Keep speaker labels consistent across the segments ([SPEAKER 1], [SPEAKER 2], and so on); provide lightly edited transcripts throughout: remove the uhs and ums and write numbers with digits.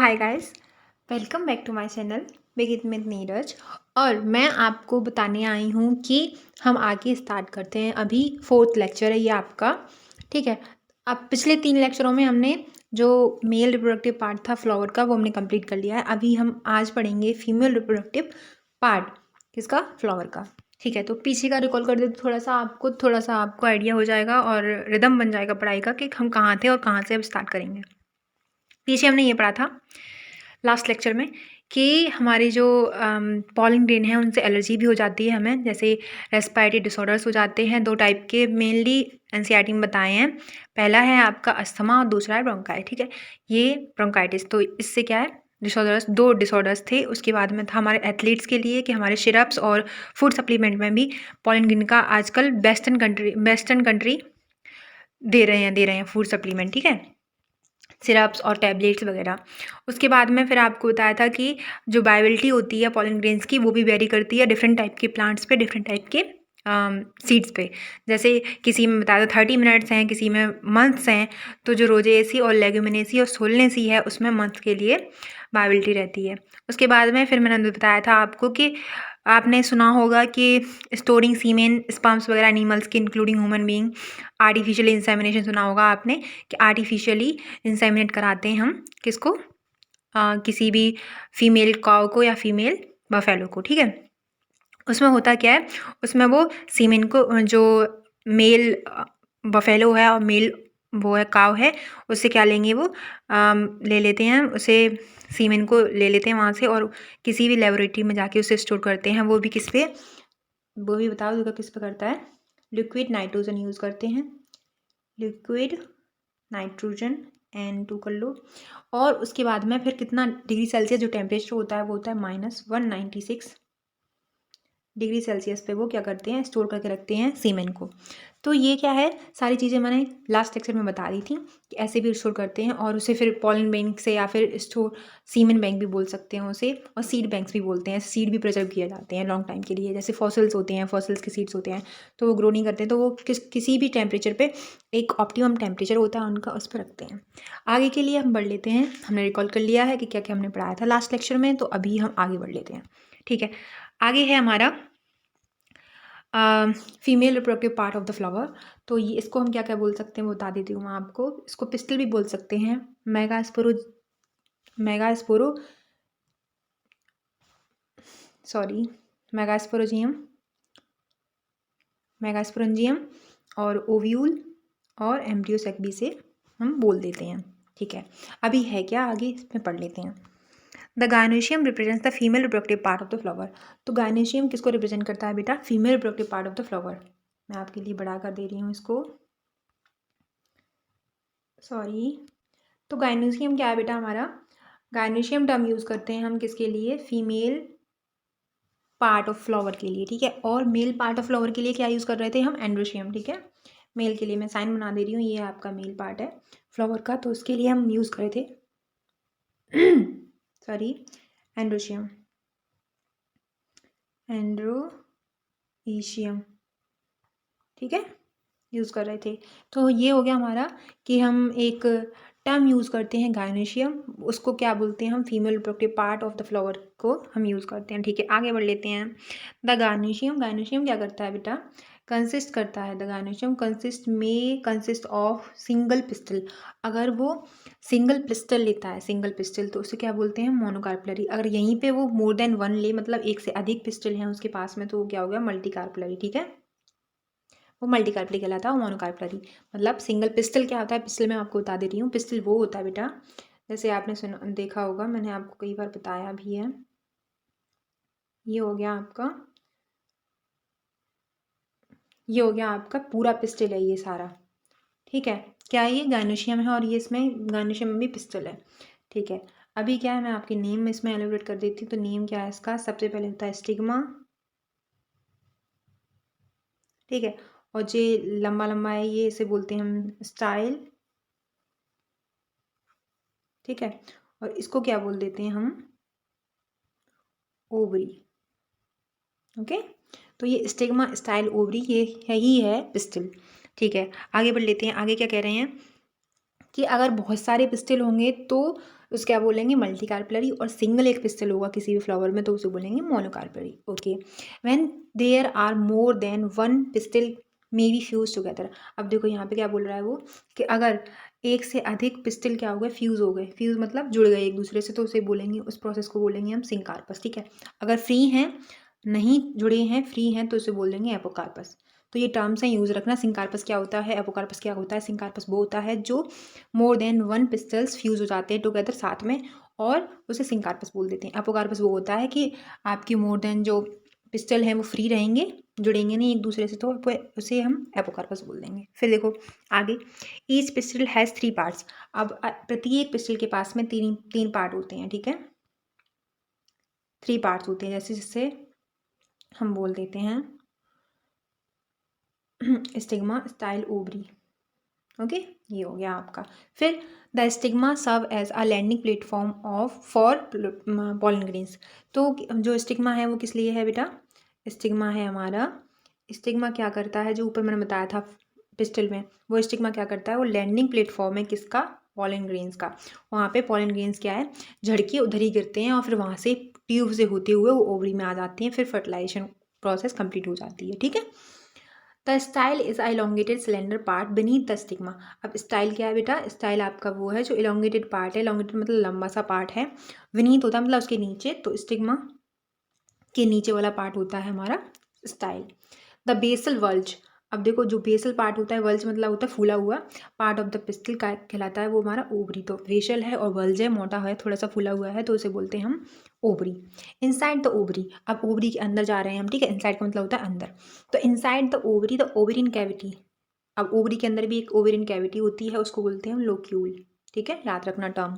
[SPEAKER 1] Hi guys, welcome back to my channel begin with Neeraj. और मैं आपको बताने आई हूँ कि हम आगे स्टार्ट करते हैं। अभी 4th लेक्चर है ये आपका, ठीक है। अब पिछले 3 लेक्चरों में हमने जो मेल रिप्रोडक्टिव पार्ट था फ्लावर का वो हमने कंप्लीट कर लिया है। अभी हम आज पढ़ेंगे फीमेल रिप्रोडक्टिव पार्ट, किसका, फ्लावर का, ठीक है। तो पीछे का रिकॉल कर दे तो थोड़ा सा आपको आइडिया हो जाएगा और रिदम बन जाएगा पढ़ाई का कि हम कहाँ थे और कहाँ से अब स्टार्ट करेंगे। पीछे हमने ये पढ़ा था लास्ट लेक्चर में कि हमारी जो पॉलन ग्रेन है उनसे एलर्जी भी हो जाती है हमें, जैसे रेस्पिरेटरी डिसऑर्डर्स हो जाते हैं। 2 टाइप के मेनली एनसीईआरटी में बताए हैं। पहला है आपका अस्थमा और दूसरा है ब्रोंकाई, ठीक है। ये ब्रोंकाइटिस, तो इससे क्या है, डिसऑर्डर्स, 2 डिसऑर्डर्स थे। उसके बाद में था हमारे एथलीट्स के लिए कि हमारे सिरप्स और फूड सप्लीमेंट में भी पॉलन ग्रेन का आजकल वेस्टर्न कंट्री दे रहे हैं फूड सप्लीमेंट, ठीक है, सिरप्स और टैबलेट्स वगैरह। उसके बाद में फिर आपको बताया था कि जो बायोबिलिटी होती है पॉलन ग्रेन्स की वो भी वेरी करती है डिफरेंट टाइप के प्लांट्स पे, डिफरेंट टाइप के सीड्स पे। जैसे किसी में बताया था 30 मिनट्स हैं, किसी में मंथ्स हैं। तो जो रोजेसी और लेग्यूमिनेसी और सोलनेसी है उसमें मंथ के लिए बायोबिलिटी रहती है। उसके बाद में फिर मैंने बताया था आपको कि आपने सुना होगा कि स्टोरिंग सीमेन स्पर्म्स वगैरह एनिमल्स के including human being, artificial insemination सुना होगा आपने कि आर्टिफिशियली इंसेमिनेट कराते हैं हम किसको, किसी भी फीमेल काउ को या फीमेल बफेलो को, ठीक है। उसमें होता क्या है, उसमें वो सीमेन को जो मेल बफेलो है और मेल वो है काव है, उससे क्या लेंगे वो ले लेते हैं उसे, सीमेन को ले लेते हैं वहाँ से और किसी भी लेबोरेटरी में जाके उसे स्टोर करते हैं। वो भी किस पे, वो भी बताओ दूंगा किस पे करता है, लिक्विड नाइट्रोजन यूज़ करते हैं, लिक्विड नाइट्रोजन N2 कर लो। और उसके बाद में फिर कितना डिग्री सेल्सियस जो टेम्परेचर होता है वो होता है -196 डिग्री सेल्सियस पे वो क्या करते हैं, स्टोर करके रखते हैं सीमेन को। तो ये क्या है, सारी चीज़ें मैंने लास्ट लेक्चर में बता दी थी कि ऐसे भी स्टोर करते हैं और उसे फिर पॉलन बैंक से या फिर स्टोर सीमेन बैंक भी बोल सकते हैं उसे, और सीड बैंक्स भी बोलते हैं। सीड भी प्रिजर्व किए जाते हैं लॉन्ग टाइम के लिए, जैसे फॉसिल्स होते हैं, फॉसिल्स के सीड्स होते हैं तो वो ग्रो नहीं करते, तो वो किसी भी टेम्परेचर पे एक ऑप्टिमम टेम्परेचर होता है उनका, उस पर रखते हैं। आगे के लिए हम बढ़ लेते हैं। हमने रिकॉल कर लिया है कि क्या क्या हमने पढ़ाया था लास्ट लेक्चर में, तो अभी हम आगे बढ़ लेते हैं, ठीक है। आगे है हमारा female reproductive part of the flower. तो ये इसको हम क्या क्या बोल सकते हैं वो बता देती हूँ मैं आपको। इसको पिस्टल भी बोल सकते हैं, मेगास्पोरेंजियम और ओव्यूल और एम्ब्रियोसेक भी से हम बोल देते हैं, ठीक है। अभी है क्या, आगे इसमें पढ़ लेते हैं। The gynoecium represents the female reproductive part of the flower. तो गायनोशियम किसको रिप्रेजेंट करता है बेटा, female reproductive part of the flower. मैं आपके लिए बड़ा कर दे रही हूँ इसको, सॉरी। तो गायनोशियम क्या है बेटा हमारा, गायनोशियम टर्म यूज़ करते हैं हम किसके लिए, फीमेल पार्ट ऑफ फ्लावर के लिए, ठीक है। और मेल पार्ट ऑफ फ्लावर के लिए क्या यूज़ कर रहे थे हम, एंड्रोशियम, ठीक है। मेल के लिए मैं साइन बना दे रही हूँ, ये आपका मेल पार्ट है फ्लावर का, तो उसके लिए हम यूज़ करे थे सॉरी, एंड्रोशियम, एंड्रोशियम, ठीक है, यूज़ कर रहे थे। तो ये हो गया हमारा कि हम एक टर्म यूज़ करते हैं गायनोशियम, उसको क्या बोलते हैं हम, female reproductive part of the flower को हम यूज़ करते हैं, ठीक है। आगे बढ़ लेते हैं। द गायनोशियम क्या करता है बेटा, कंसिस्ट करता है, the gynoecium consist of single pistol. अगर वो सिंगल पिस्टल लेता है, सिंगल पिस्टल, तो उसे क्या बोलते हैं, मोनोकार्पलरी। अगर यहीं पे वो मोर देन 1 ले, मतलब एक से अधिक पिस्टल हैं उसके पास में, तो वो क्या हो गया, मल्टीकार्पलरी, ठीक है। वो मल्टीकार्पलरी कहलाता है, वो मोनोकार्पलरी। मतलब सिंगल पिस्टल क्या होता है, पिस्टल मैं आपको बता दे रही हूँ। पिस्टल वो होता है बेटा, जैसे आपने सुना देखा होगा, मैंने आपको कई बार बताया भी है। ये हो गया आपका, ये हो गया आपका पूरा पिस्टल है ये सारा, ठीक है। क्या है ये, गायनोशियम है और ये इसमें गायनोशियम में भी पिस्टल है, ठीक है। अभी क्या है, मैं आपके नेम इसमें एलोबरेट कर देती हूँ। तो नेम क्या है इसका, सबसे पहले होता है स्टिग्मा, ठीक है। और जो लंबा लंबा है ये, इसे बोलते हैं हम स्टाइल, ठीक है। और इसको क्या बोल देते हैं हम, ओवरी, ओके। तो ये स्टिग्मा, स्टाइल, ओवरी, ये यही है पिस्टल, ठीक है। आगे बढ़ लेते हैं। आगे क्या कह रहे हैं कि अगर बहुत सारे पिस्टल होंगे तो उसके क्या बोलेंगे, मल्टीकार्पलरी। और सिंगल एक पिस्टल होगा किसी भी फ्लावर में तो उसे बोलेंगे monocarpellary. Okay, when there are more than one pistil may be fused together. अब देखो यहाँ पे क्या बोल रहा है वो, कि अगर एक से अधिक पिस्टल क्या हो गए, फ्यूज हो गए। फ्यूज मतलब जुड़ गए एक दूसरे से, तो उसे बोलेंगे, उस प्रोसेस को बोलेंगे हम सिंकार्पस। ठीक है, अगर फ्री हैं, नहीं जुड़े हैं, फ्री हैं, तो उसे बोल देंगे एपोकार्पस। तो ये टर्म्स हैं, यूज रखना। सिंकार्पस क्या होता है, एपोकार्पस क्या होता है। सिंकार्पस वो होता है जो मोर देन वन पिस्टल्स फ्यूज हो जाते हैं टुगेदर साथ में, और उसे सिंकार्पस बोल देते हैं। एपोकार्पस वो होता है कि आपकी मोर देन जो पिस्टल हैं वो फ्री रहेंगे, जुड़ेंगे नहीं एक दूसरे से, तो उसे हम एपोकार्पस बोल देंगे। फिर देखो आगे, ईच पिस्टल हैज़ 3 पार्ट्स। अब प्रत्येक पिस्टल के पास में तीन पार्ट होते हैं। ठीक है, 3 पार्ट्स होते हैं। जैसे जिससे हम बोल देते हैं स्टिग्मा, स्टाइल, ओवरी। ओके, ये हो गया आपका। फिर the stigma serve as a landing platform of for pollen grains. तो जो स्टिग्मा है वो किस लिए है बेटा, स्टिग्मा है हमारा, स्टिग्मा क्या करता है, जो ऊपर मैंने बताया था पिस्टल में, वो स्टिग्मा क्या करता है, वो लैंडिंग प्लेटफॉर्म है किसका, पॉलन ग्रेन्स का। वहाँ पे पॉलन ग्रेन्स क्या है, झड़के उधर ही गिरते हैं और फिर वहाँ से ट्यूब से होते हुए वो ओवरी में आ जाती हैं, फिर फर्टिलाइजेशन प्रोसेस कंप्लीट हो जाती है। ठीक है, the style is elongated cylinder part beneath the stigma. अब स्टाइल क्या है बेटा, स्टाइल आपका वो है जो इलोंगेटेड पार्ट है, इलोंगेटेड मतलब लंबा सा पार्ट है, विनीत होता है मतलब उसके नीचे, तो स्टिग्मा के नीचे वाला पार्ट होता है हमारा स्टाइल। द बेसल वल्ज, अब देखो जो बेसल पार्ट होता है, वल्ज मतलब होता है फूला हुआ पार्ट ऑफ द पिस्टल का कहलाता है वो हमारा ओवरी। तो बेसल है और वल्ज है, मोटा है, थोड़ा सा फूला हुआ है, तो उसे बोलते हैं हम ओवरी। इनसाइड द ओवरी, अब ओवरी के अंदर जा रहे हैं हम। ठीक है, इनसाइड का मतलब होता है अंदर, तो inside the ovary the ovarian cavity. अब ओवरी के अंदर भी एक ओवरिन कैविटी होती है, उसको बोलते हैं हम लोक्यूल। ठीक है, याद रखना term.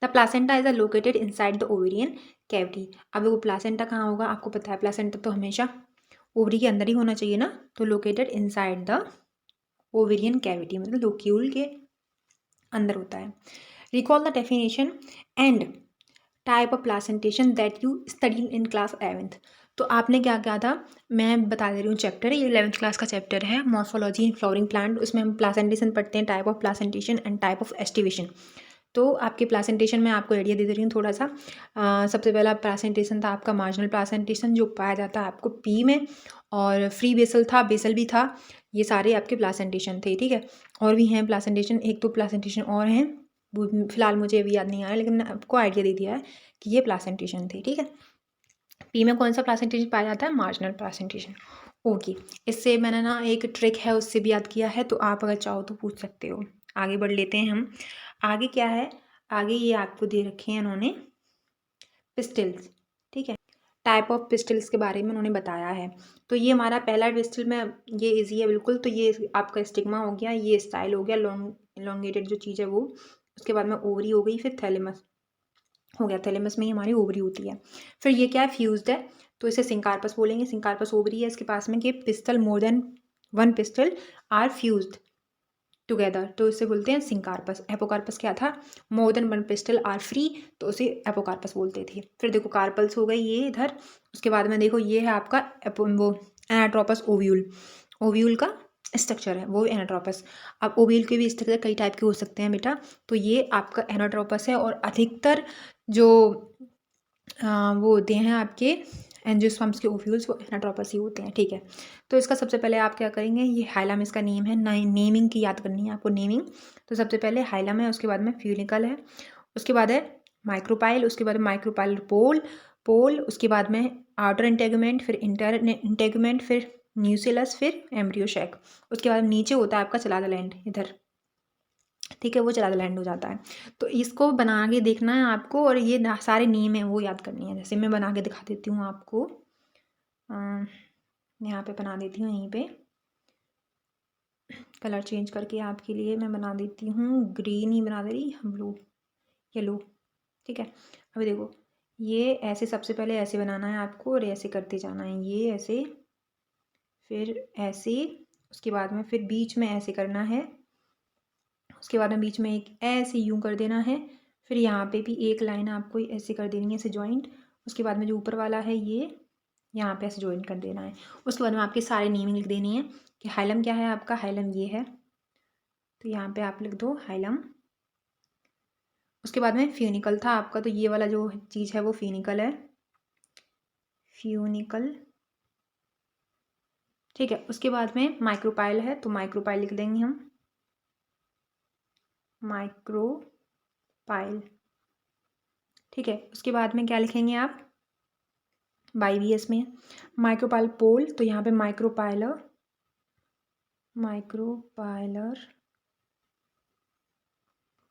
[SPEAKER 1] The placenta is located inside the ovarian cavity. अब वो प्लासेंटा कहाँ होगा, आपको पता है प्लासेंटा तो हमेशा ओवरी के अंदर ही होना चाहिए ना, तो located inside the ovarian cavity मतलब लोक्यूल के अंदर होता है। Recall the definition and type of placentation that you study in class 11th। तो आपने क्या किया था, मैं बता दे रही हूँ चैप्टर, ये 11th क्लास का चैप्टर है, मॉर्फोलॉजी इन फ्लावरिंग प्लांट। उसमें हम प्लासेंटेशन पढ़ते हैं, type of placentation and type of aestivation. तो आपके प्लासेंटेशन में आपको आइडिया दे रही हूँ थोड़ा सा। सबसे पहला प्लासेंटेशन था आपका मार्जिनल प्लासेंटेशन, जो पाया जाता है आपको पी में, और फ्री बेसल था, बेसल भी था, ये सारे आपके प्लासेंटेशन थे। ठीक है, और भी हैं प्लासेंटेशन, एक दो प्लासेंटेशन और हैं, वो फिलहाल मुझे अभी याद नहीं आ रहा, लेकिन मैंने आपको आइडिया दे दिया है कि ये प्लासेंटेशन थे। ठीक है, पी में कौन सा प्लासेंटेशन पाया जाता है, मार्जिनल प्लासेंटेशन। ओके, इससे मैंने ना एक ट्रिक है उससे भी याद किया है, तो आप अगर चाहो तो पूछ सकते हो। आगे बढ़ लेते हैं हम। आगे क्या है, आगे ये आपको दे रखे हैं इन्होंने पिस्टल्स। ठीक है, टाइप ऑफ पिस्टल्स के बारे में उन्होंने बताया है। तो ये हमारा पहला पिस्टल में, ये इजी है बिल्कुल, तो ये आपका स्टिग्मा हो गया, ये स्टाइल हो गया, लॉन्ग इलोंगेटेड जो चीज़ है वो। उसके बाद में ओवरी हो गई, फिर थैलेमस हो गया, थैलेमस में ही हमारी ओवरी होती है। फिर ये क्या है, फ्यूज्ड है, तो इसे सिंकार्पस बोलेंगे। सिंकार्पस ओवरी है इसके पास में, कि pistil more than one pistil are fused together, तो इसे बोलते हैं सिंकार्पस। एपोकार्पस क्या था, more than one pistil are free, तो उसे एपोकार्पस बोलते थे। फिर देखो कार्पल्स हो गई ये इधर। उसके बाद में देखो ये है आपका वो एनाट्रोपस ओव्यूल, ओव्यूल का स्ट्रक्चर है वो एनाट्रोपस। अब ओव्यूल के भी स्ट्रक्चर कई टाइप के हो सकते हैं बेटा, तो ये आपका एनाट्रोपस है, और अधिकतर जो वो होते हैं आपके एंजियोस्पर्म्स के ओव्यूल्स, वो एनाट्रोपस ही होते हैं। ठीक है, तो इसका सबसे पहले आप क्या करेंगे, ये हाइलम इसका नेम है, नेमिंग की याद करनी है आपको, नेमिंग। तो सबसे पहले हाइलम है, उसके बाद में फ्यूनिकल है, उसके बाद है माइक्रोपाइल, उसके बाद माइक्रोपाइल पोल, उसके बाद में आउटर इंटेगुमेंट, फिर इंटर इंटेगुमेंट, फिर न्यूसिलस, फिर एम्ब्रियो शैक। उसके बाद नीचे होता है आपका चलादा लैंड इधर। ठीक है, वो चलादा लैंड हो जाता है। तो इसको बना के देखना है आपको, और ये सारे नेम है वो याद करनी है। जैसे मैं बना के दिखा देती हूँ आपको, यहाँ पे बना देती हूँ, यहीं पे कलर चेंज करके आपके लिए मैं बना देती हूँ, ग्रीन ही बना दे रही, ब्लू, येलो। ठीक है, अभी देखो ये ऐसे, सबसे पहले ऐसे बनाना है आपको, और ऐसे करते जाना है, ये ऐसे, फिर ऐसे, उसके बाद में फिर बीच में ऐसे करना है, उसके बाद में बीच में एक ऐसे यूं कर देना है, फिर यहाँ पे भी एक लाइन आपको ऐसे कर देनी है, ऐसे जॉइंट। उसके बाद में जो ऊपर वाला है ये यहाँ पे ऐसे जॉइंट कर देना है। उसके बाद में आपके सारे नेमिंग लिख देनी है, कि हाइलम क्या है आपका, हाइलम ये है, तो यहाँ पे आप लिख दो हाइलम। उसके बाद में फ्यूनिकल था आपका, तो ये वाला जो चीज़ है वो फ्यूनिकल है, फ्यूनिकल, ठीक है। उसके बाद में माइक्रोपाइल है, तो माइक्रोपाइल लिख देंगे हम, माइक्रोपाइल, ठीक है। उसके बाद में क्या लिखेंगे आप, बाई बी एस में माइक्रोपाइल पोल, तो यहाँ पे माइक्रोपाइलर, माइक्रोपाइलर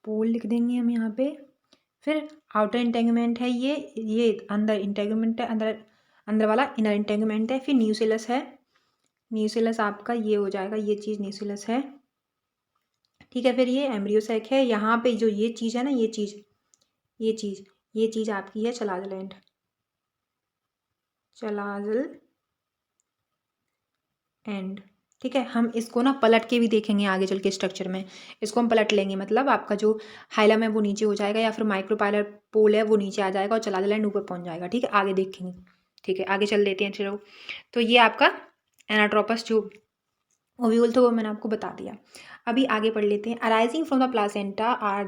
[SPEAKER 1] पोल लिख देंगे हम यहाँ पे। फिर आउटर इंटेगमेंट है ये अंदर इंटेगमेंट है, अंदर वाला इनर इंटेगमेंट है। फिर न्यूसिलस है, न्यूसिलस आपका ये हो जाएगा, ये चीज़ न्यूसिलस है, ठीक है। फिर ये एम्ब्रियोसैक है, यहाँ पे जो ये चीज़ है ना, ये चीज़ आपकी है चलाजल एंड, चलाजल एंड, ठीक है। हम इसको ना पलट के भी देखेंगे आगे चल के स्ट्रक्चर में, इसको हम पलट लेंगे, मतलब आपका जो हाइलम है वो नीचे हो जाएगा, या फिर माइक्रोपाइलर पोल है वो नीचे आ जाएगा और चलाजल एंड ऊपर पहुंच जाएगा, ठीक है। आगे देखेंगे, ठीक है, आगे चल देते हैं चलो। तो ये आपका एनाट्रोपस जो ओव्यूल था वो मैंने आपको बता दिया। अभी आगे पढ़ लेते हैं। Arising from the placenta are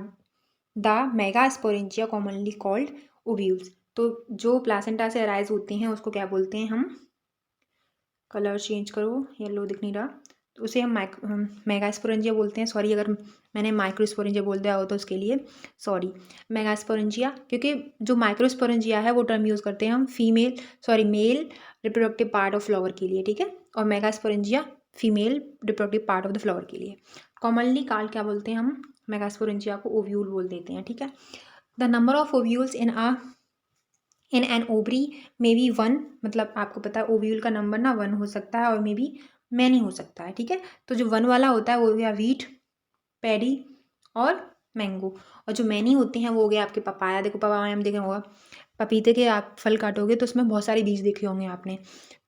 [SPEAKER 1] the megasporangia commonly called ovules. तो जो प्लासेंटा से अराइज होते हैं उसको क्या बोलते हैं हम, कलर चेंज करो, येलो दिख नहीं रहा, तो उसे हम मेगास्पोरेंजिया बोलते हैं। सॉरी अगर मैंने माइक्रोस्पोरेंजिया बोल दिया हो तो उसके लिए सॉरी। मेगास्पोरेंजिया, क्योंकि जो माइक्रोस्पोरेंजिया है वो टर्म यूज़ करते हैं हम male reproductive part of flower के लिए, ठीक है। और megasporangia female reproductive part of the flower के लिए। कॉमनली काल क्या बोलते हैं हम, मेगास्पोरेंजिया को ओव्यूल बोल देते हैं, ठीक है। The number of ovules in an ovary may be 1, मतलब आपको पता है ओव्यूल का नंबर ना 1 हो सकता है और मे बी मैनी हो सकता है, ठीक है। तो जो 1 वाला होता है वो हो गया वीट, पैडी और मैंगो, और जो मैनी होते हैं वो हो गया आपके पपाया। देखो पपाया में देखे होगा, पपीते के आप फल काटोगे तो उसमें बहुत सारे बीज देखे होंगे आपने,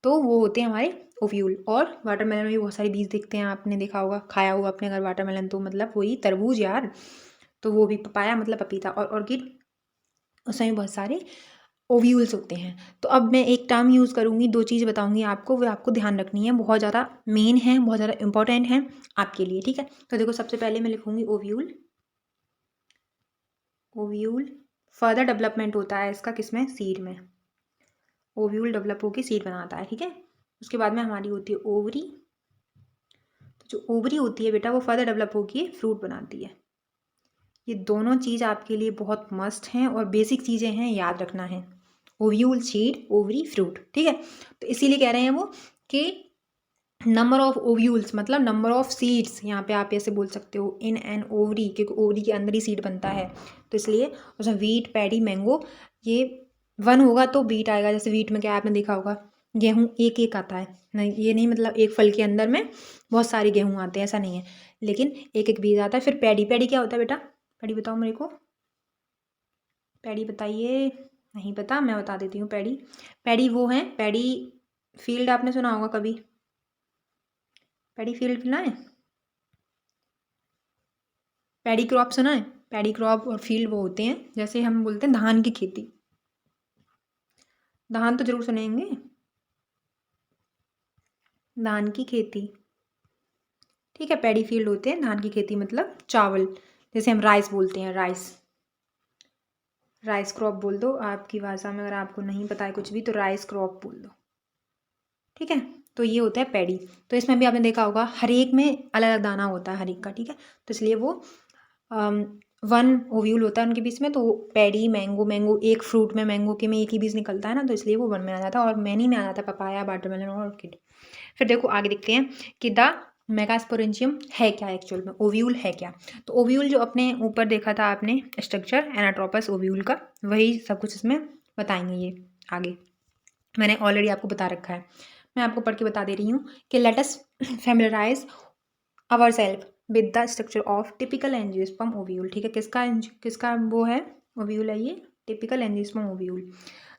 [SPEAKER 1] तो वो होते हैं हमारे ओव्यूल। और वाटरमेलन में भी बहुत सारे बीज दिखते हैं, आपने देखा होगा, खाया होगा अपने घर वाटरमेलन, तो मतलब वही तरबूज यार, तो वो भी पपाया मतलब पपीता। और ऑर्किड, उसमें भी बहुत सारे ओव्यूल्स होते हैं। तो अब मैं एक टर्म यूज़ करूँगी, 2 चीज़ बताऊँगी आपको, वो आपको ध्यान रखनी है, बहुत ज़्यादा मेन है, बहुत ज़्यादा इंपॉर्टेंट है आपके लिए, ठीक है। तो देखो सबसे पहले मैं लिखूँगी ओव्यूल, ओव्यूल फर्दर डेवलपमेंट होता है इसका किसमें, सीड में, ओव्यूल डेवलप होकर सीड बनाता है, ठीक है। उसके बाद में हमारी होती है ओवरी, तो जो ओवरी होती है बेटा वो फर्दर डेवलप होकर फ्रूट बनाती है। ये दोनों चीज़ आपके लिए बहुत मस्ट हैं और बेसिक चीज़ें हैं, याद रखना है, ओव्यूल सीड ओवरी फ्रूट, ठीक है। तो इसीलिए कह रहे हैं वो कि नंबर ऑफ ओव्यूल्स मतलब नंबर ऑफ सीड्स, यहाँ पे आप ऐसे बोल सकते हो इन एन ओवरी, क्योंकि ओवरी के अंदर ही सीड बनता है, तो इसलिए उसमें वीट, पैडी, मैंगो, ये 1 होगा तो वीट आएगा। जैसे वीट में क्या आपने देखा होगा, गेहूँ एक एक आता है, नहीं ये नहीं मतलब एक फल के अंदर में बहुत सारे गेहूँ आते हैं, ऐसा नहीं है, लेकिन एक एक बीज आता है। फिर पैडी, पैडी क्या होता है बेटा, पैडी बताओ मेरे को, पैडी बताइए, नहीं पता, मैं बता देती हूँ। पैडी, पैडी वो है, पैडी फील्ड आपने सुना होगा कभी, पैडी फील्ड सुना है, पैडी क्रॉप सुना है, पैडी क्रॉप और फील्ड वो होते हैं, जैसे हम बोलते हैं धान की खेती, धान तो जरूर सुनेंगे, धान की खेती, ठीक है। पैडी फील्ड होते हैं, धान की खेती मतलब चावल, जैसे हम राइस बोलते हैं, राइस, राइस क्रॉप बोल दो आपकी भाषा में, अगर आपको नहीं पता है कुछ भी तो राइस क्रॉप बोल दो, ठीक है। तो ये होता है पैडी। तो इसमें भी आपने देखा होगा हर एक में अलग अलग दाना होता है हर एक का, ठीक है। तो इसलिए वो 1 ओव्यूल होता है उनके बीच में, तो पैडी, मैंगो, मैंगो एक फ्रूट में, मैंगो के में एक ही बीज निकलता है ना, तो इसलिए वो 1 में आ जाता है, और मैनी में आ जाता है पपाया, वाटरमेलन और ऑर्किड। फिर देखो आगे देखते हैं कि द मेगास्पोरेंजियम है क्या, एक्चुअल में ओव्यूल है क्या। तो ओव्यूल जो अपने ऊपर देखा था आपने स्ट्रक्चर एनाट्रोपस ओव्यूल का, वही सब कुछ इसमें बताएंगे ये आगे, मैंने ऑलरेडी आपको बता रखा है, मैं आपको पढ़ के बता दे रही हूँ कि let us familiarise our self with the structure of typical angiosperm ovule, ठीक है। किसका वो है ओव्यूल है ये, typical angiosperm ovule.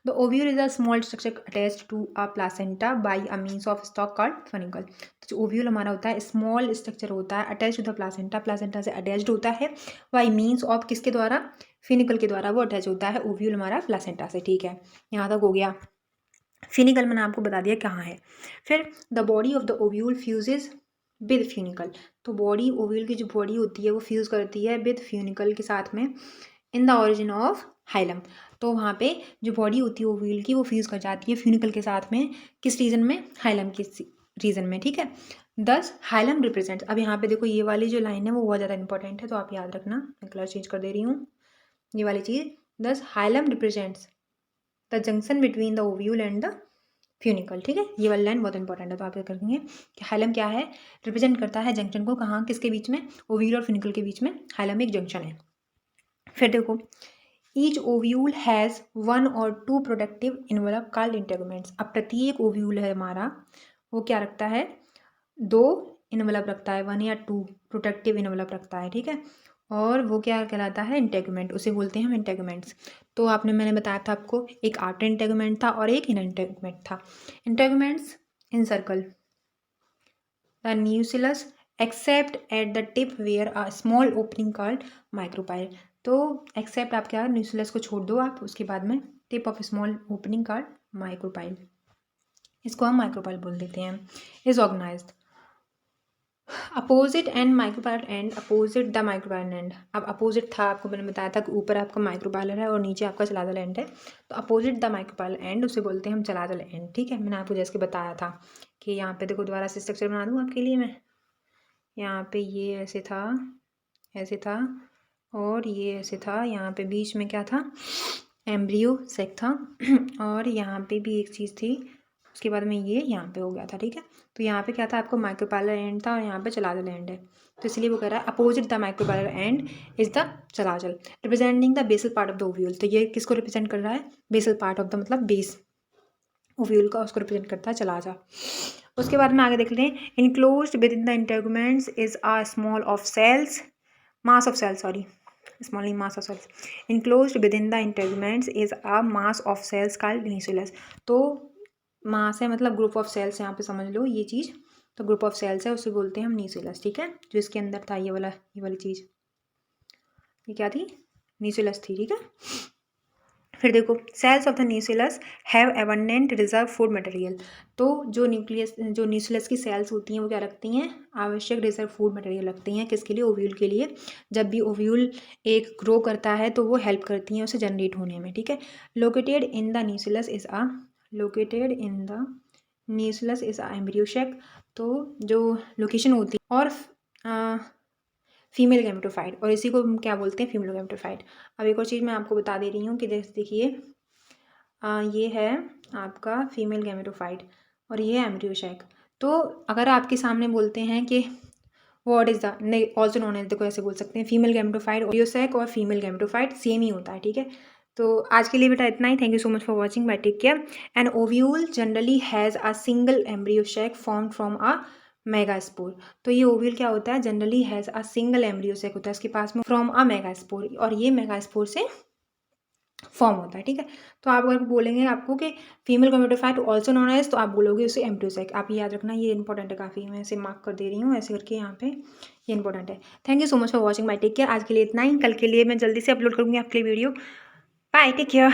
[SPEAKER 1] The ovule is a small structure attached to a placenta by a means of stalk called funicle. तो जो ovule हमारा होता है स्मॉल स्ट्रक्चर होता है attach to the placenta, placenta से अटैच्ड होता है, बाय मीन्स ऑफ किसके द्वारा, फिनिकल के द्वारा वो अटैच होता है ओव्यूल हमारा प्लासेंटा से, ठीक है। यहाँ तक हो गया। फिनिकल मैंने आपको बता दिया कहाँ है। फिर the body of the ovule fuses with funicle, तो बॉडी ओव्यूल की जो बॉडी होती है वो फ्यूज़ करती है विद फ्यूनिकल के साथ में, in the origin of hilum. तो वहाँ पे जो बॉडी होती है ओव्यूल की वो फ्यूज़ कर जाती है फ्यूनिकल के साथ में, किस रीजन में, हाइलम के रीजन में, ठीक है। दस हाइलम रिप्रेजेंट्स, अब यहाँ पे देखो ये वाली जो लाइन है वो बहुत ज़्यादा इंपॉर्टेंट है, तो आप याद रखना, मैं कलर चेंज कर दे रही हूँ, ये वाली चीज़। दस hilum represents the junction between the ovule and the funicle, ठीक है। ये वाली लाइन बहुत इंपॉर्टेंट है, तो आप क्या करेंगे कि हाइलम क्या है, रिप्रेजेंट करता है जंक्शन को, कहाँ, किसके बीच में, ओव्यूल और फ्यूनिकल के बीच में हाइलम एक जंक्शन है। फिर देखो, ईच ओव्यूल हैज़ 1 और 2 प्रोडक्टिव इन्वेलप कॉल्ड इंटेगुमेंट्स। अब प्रत्येक ओव्यूल है हमारा, वो क्या रखता है, 2 इन्वेलप रखता है, 1 या 2 प्रोडक्टिव इन्वेलप रखता है, ठीक है। और वो क्या कहलाता है, इंटेगुमेंट, उसे बोलते हैं हम इंटेगुमेंट्स। तो मैंने बताया था आपको, एक आउटर इंटेगुमेंट था और एक इनर इंटेगुमेंट था। Integuments encircle the nucleus except at the tip where a small opening called micropyle। तो एक्सेप्ट आप क्या, न्यूक्लियस को छोड़ दो आप, उसके बाद में tip of small opening called micropyle, इसको हम माइक्रोपाइल बोल देते हैं। Is organised opposite end micropyle end opposite the micropyle end. अब अपोजिट था, आपको मैंने बताया था कि ऊपर आपका माइक्रोपाइलर है और नीचे आपका चलाजल एंड है, तो अपोजिट द माइक्रोपाइल एंड उसे बोलते हैं हम चलाजल एंड, ठीक है। मैंने आपको जैसे बताया था कि यहाँ पे देखो, दोबारा से स्ट्रक्चर बना दूँ आपके लिए मैं, यहाँ पे ये ऐसे था, ऐसे था, और ये ऐसे था, यहाँ पे बीच में क्या था, एम्ब्रियो सेक था और यहाँ पे भी एक चीज़ थी, उसके बाद में ये यहाँ पे हो गया था, ठीक है। तो यहाँ पे क्या था, आपको माइक्रोपाइलर एंड था और यहाँ पे चलाजल एंड है, तो इसलिए वो कह रहा है opposite the micropylar end is the chalazal representing the basal part of the ovule. तो ये किसको रिप्रेजेंट कर रहा है, बेसल पार्ट ऑफ द, मतलब बेस ओव्यूल का, उसको रिप्रेजेंट करता है चलाजा। उसके बाद में आगे देख लेते हैं, enclosed within the integuments is a small of cells, mass of cells, sorry, small mass of cells enclosed within the integuments is a mass of cells called nucleus। तो मास है मतलब ग्रुप ऑफ सेल्स, यहाँ पे समझ लो ये चीज़, तो group of sales है, उसे बोलते हैं हम न्यूक्लियस, ठीक है। जो इसके अंदर था ये वाली चीज़, ये क्या थी, न्यूक्लियस थी, ठीक है। फिर देखो, cells of the nucleus have abundant reserve food material. तो जो न्यूक्लियस की सेल्स होती हैं वो क्या रखती हैं, आवश्यक रिजर्व फूड मटेरियल रखती हैं, किसके लिए, ओव्यूल के लिए। जब भी ओव्यूल एक ग्रो करता है तो वो हेल्प करती हैं उसे जनरेट होने में, ठीक है। Located in the nucleus is a embryo sac. तो जो लोकेशन होती है, और फीमेल गैमेटोफाइट, और इसी को हम क्या बोलते हैं, फीमेल गैमेटोफाइट। अब एक और चीज़ मैं आपको बता दे रही हूँ कि जैसे देखिए, ये है आपका फीमेल गैमेटोफाइट और ये है एम्ब्रियो सैक। तो अगर आपके सामने बोलते हैं कि what is the, also known as, देखो ऐसे बोल सकते हैं, फीमेल गैमेटोफाइट, एम्ब्रियो सैक और फीमेल गैमेटोफाइट सेम ही होता है, ठीक है। तो आज के लिए बेटा इतना ही। Thank you so much for watching, bye, take care. An ovule generally has a single embryo sac formed from a megaspore. तो ये ओव्यूल क्या होता है, generally has a single embryo sac होता है इसके पास में, फ्रॉम अ मेगास्पोर, और ये मेगास्पोर से फॉर्म होता है, ठीक है। तो आप अगर बोलेंगे आपको कि female gametophyte also known as, तो आप बोलोगे उसे एम्ब्रियो सैक। आप याद रखना, ये इंपॉर्टेंट है काफ़ी, मैं इसे मार्क कर दे रही हूँ ऐसे करके, यहाँ पे ये इंपॉर्टेंट है। Thank you so much for watching, bye, take care. आज के लिए इतना ही, कल के लिए मैं जल्दी से अपलोड करूँगी आपके लिए वीडियो। Bye, take care.